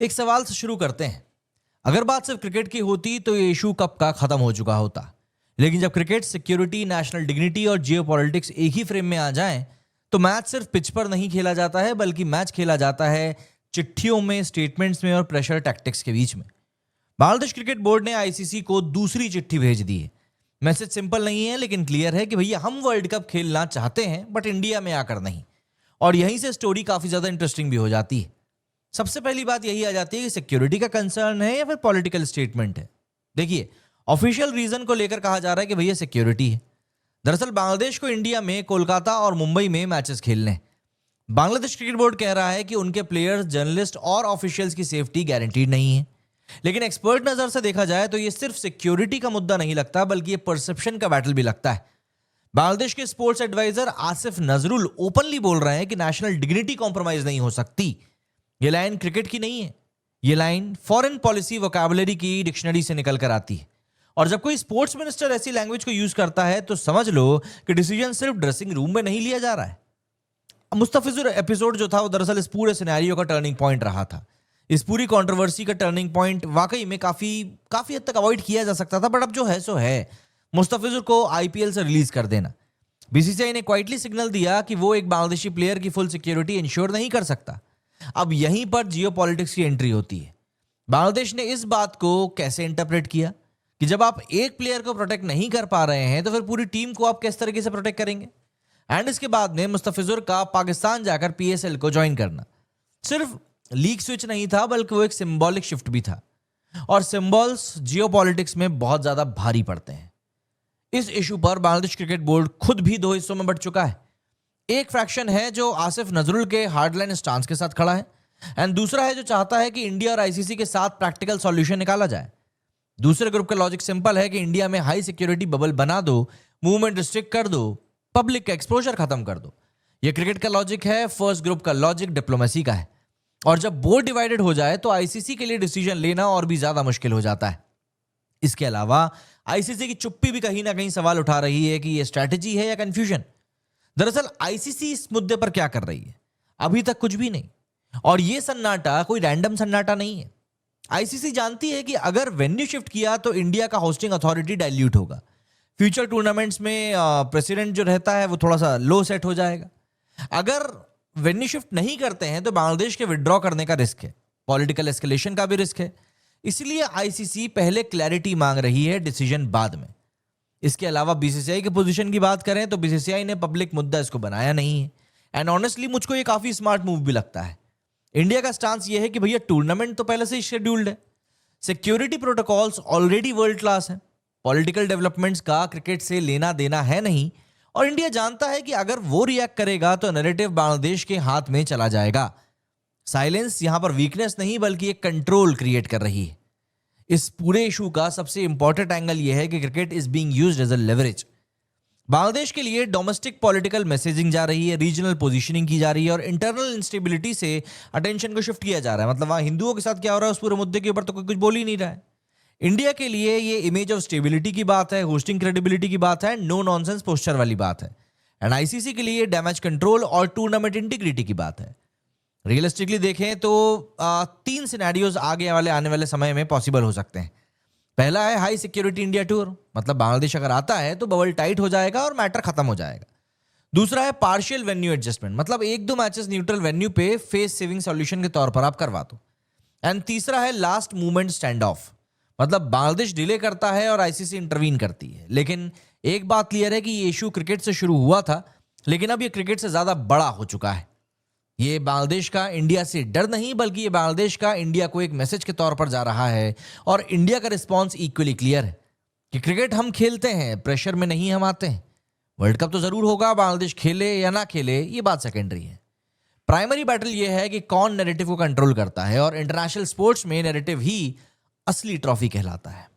एक सवाल से शुरू करते हैं। अगर बात सिर्फ क्रिकेट की होती तो ये इशू कब का खत्म हो चुका होता। लेकिन जब क्रिकेट, सिक्योरिटी, नेशनल डिग्निटी और जियोपॉलिटिक्स एक ही फ्रेम में आ जाएं, तो मैच सिर्फ पिच पर नहीं खेला जाता है, बल्कि मैच खेला जाता है चिट्ठियों में, स्टेटमेंट्स में और प्रेशर टैक्टिक्स के बीच में। बांग्लादेश क्रिकेट बोर्ड ने आईसीसी को दूसरी चिट्ठी भेज दी है। मैसेज सिंपल नहीं है, लेकिन क्लियर है कि भैया हम वर्ल्ड कप खेलना चाहते हैं, बट इंडिया में आकर नहीं। और यहीं से स्टोरी काफी ज्यादा इंटरेस्टिंग भी हो जाती है। सबसे पहली बात यही आ जाती है कि सिक्योरिटी का कंसर्न है या फिर पॉलिटिकल स्टेटमेंट है। देखिए, ऑफिशियल रीजन को लेकर कहा जा रहा है कि भैया सिक्योरिटी है। दरअसल बांग्लादेश को इंडिया में कोलकाता और मुंबई में मैचेस खेलने हैं। बांग्लादेश क्रिकेट बोर्ड कह रहा है कि उनके प्लेयर्स, जर्नलिस्ट और ऑफिशियल्स की सेफ्टी गारंटीड नहीं है। लेकिन एक्सपर्ट नजर से देखा जाए तो ये सिर्फ सिक्योरिटी का मुद्दा नहीं लगता, बल्कि ये परसेप्शन का बैटल भी लगता है। बांग्लादेश के sports adviser Asif Nazrul openly बोल रहे हैं कि नेशनल डिग्निटी कॉम्प्रोमाइज नहीं हो सकती। ये लाइन क्रिकेट की नहीं है, ये लाइन फॉरेन पॉलिसी वोकैबुलरी की डिक्शनरी से निकल कर आती है। और जब कोई स्पोर्ट्स मिनिस्टर ऐसी लैंग्वेज को यूज करता है तो समझ लो कि डिसीजन सिर्फ ड्रेसिंग रूम में नहीं लिया जा रहा है। मुस्तफिजुर एपिसोड जो था वो दरअसल इस पूरे सिनेरियो का टर्निंग पॉइंट रहा था। इस पूरी कंट्रोवर्सी का टर्निंग पॉइंट वाकई में काफी हद तक अवॉइड किया जा सकता था, बट अब जो है सो है। मुस्तफिजुर को आईपीएल से रिलीज कर देना। बीसीसीआई ने क्वाइटली सिग्नल दिया कि वो एक बांग्लादेशी प्लेयर की फुल सिक्योरिटी इंश्योर नहीं कर सकता। अब यहीं पर जियोपॉलिटिक्स की एंट्री होती है। बांग्लादेश ने इस बात को कैसे इंटरप्रेट किया कि जब आप एक प्लेयर को प्रोटेक्ट नहीं कर पा रहे हैं तो फिर पूरी टीम को आप किस तरीके से प्रोटेक्ट करेंगे। एंड इसके बाद में मुस्तफिजुर का पाकिस्तान जाकर पीएसएल को ज्वाइन करना सिर्फ लीग स्विच नहीं था, बल्कि वो एक सिंबॉलिक शिफ्ट भी था। और सिंबल्स जियोपॉलिटिक्स में बहुत ज्यादा भारी पड़ते हैं। इस इशू पर बांग्लादेश क्रिकेट बोर्ड खुद भी दो हिस्सों में बंट चुका है। एक फ्रैक्शन है जो आसिफ नजरुल के हार्डलाइन स्टांस के साथ खड़ा है, एंड दूसरा है जो चाहता है कि इंडिया और आईसीसी के साथ प्रैक्टिकल सॉल्यूशन निकाला जाए। दूसरे ग्रुप का लॉजिक सिंपल है कि इंडिया में हाई सिक्योरिटी बबल बना दो, मूवमेंट रिस्ट्रिक्ट कर दो, पब्लिक का एक्सपोजर खत्म कर दो। यह क्रिकेट का लॉजिक है। फर्स्ट ग्रुप का लॉजिक डिप्लोमेसी का है। और जब बोर्ड डिवाइडेड हो जाए तो आईसीसी के लिए डिसीजन लेना और भी ज्यादा मुश्किल हो जाता है। इसके अलावा आईसीसी की चुप्पी भी कहीं ना कहीं सवाल उठा रही है कि यह स्ट्रैटेजी है या कंफ्यूजन। दरअसल आईसीसी इस मुद्दे पर क्या कर रही है? अभी तक कुछ भी नहीं। और यह सन्नाटा कोई रैंडम सन्नाटा नहीं है। आईसीसी जानती है कि अगर वेन्यू शिफ्ट किया तो इंडिया का होस्टिंग अथॉरिटी डाइल्यूट होगा। फ्यूचर टूर्नामेंट्स में प्रेसिडेंट जो रहता है वो थोड़ा सा लो सेट हो जाएगा। अगर वेन्यू शिफ्ट नहीं करते हैं तो बांग्लादेश के विड्रॉ करने का रिस्क है, पॉलिटिकल एस्केलेशन का भी रिस्क है। इसलिए आईसीसी पहले क्लैरिटी मांग रही है, डिसीजन बाद में। इसके अलावा बीसीसीआई की पोजीशन की बात करें तो बीसीसीआई ने पब्लिक मुद्दा इसको बनाया नहीं है। एंड ऑनेस्टली मुझको ये काफी स्मार्ट मूव भी लगता है। इंडिया का स्टांस ये है कि भैया टूर्नामेंट तो पहले से ही शेड्यूल्ड है, security protocols already world class है, पॉलिटिकल डेवलपमेंट्स का क्रिकेट से लेना देना है नहीं। और इंडिया जानता है कि अगर वो रिएक्ट करेगा तो नैरेटिव बांग्लादेश के हाथ में चला जाएगा। साइलेंस यहां पर वीकनेस नहीं, बल्कि एक कंट्रोल क्रिएट कर रही है। इस पूरे इशू का सबसे इंपॉर्टेंट एंगल यह है कि cricket is being used as a leverage. Bangladesh के लिए डोमेस्टिक पॉलिटिकल मैसेजिंग जा रही है, रीजनल पोजीशनिंग की जा रही है और इंटरनल इंस्टेबिलिटी से अटेंशन को शिफ्ट किया जा रहा है। मतलब वहां हिंदुओं के साथ क्या हो रहा है उस पूरे मुद्दे के ऊपर तो कोई कुछ बोल ही नहीं रहा है। इंडिया के लिए ये इमेज ऑफ स्टेबिलिटी की बात है, होस्टिंग क्रेडिबिलिटी की बात है, नो नॉनसेंस पोस्चर वाली बात है। एंड आईसीसी के लिए डैमेज कंट्रोल और टूर्नामेंट इंटीग्रिटी की बात है। रियलिस्टिकली देखें तो 3 सिनेरियोज आने वाले समय में पॉसिबल हो सकते हैं। पहला है हाई सिक्योरिटी इंडिया टूर, मतलब बांग्लादेश अगर आता है तो बबल टाइट हो जाएगा और मैटर खत्म हो जाएगा। दूसरा है पार्शियल वेन्यू एडजस्टमेंट, मतलब 1-2 मैचेस न्यूट्रल वेन्यू पे फेस सेविंग सॉल्यूशन के तौर पर आप करवा दो। एंड तीसरा है लास्ट मूवमेंट स्टैंड ऑफ, मतलब बांग्लादेश डिले करता है और आईसीसी इंटरवीन करती है। लेकिन एक बात क्लियर है कि ये इशू क्रिकेट से शुरू हुआ था, लेकिन अब ये क्रिकेट से ज्यादा बड़ा हो चुका है। ये बांग्लादेश का इंडिया से डर नहीं, बल्कि ये बांग्लादेश का इंडिया को एक मैसेज के तौर पर जा रहा है। और इंडिया का रिस्पॉन्स इक्वली क्लियर है कि क्रिकेट हम खेलते हैं, प्रेशर में नहीं हम आते हैं। वर्ल्ड कप तो जरूर होगा, बांग्लादेश खेले या ना खेले ये बात सेकेंडरी है। प्राइमरी बैटल ये है कि कौन नैरेटिव को कंट्रोल करता है, और इंटरनेशनल स्पोर्ट्स में नैरेटिव ही असली ट्रॉफी कहलाता है।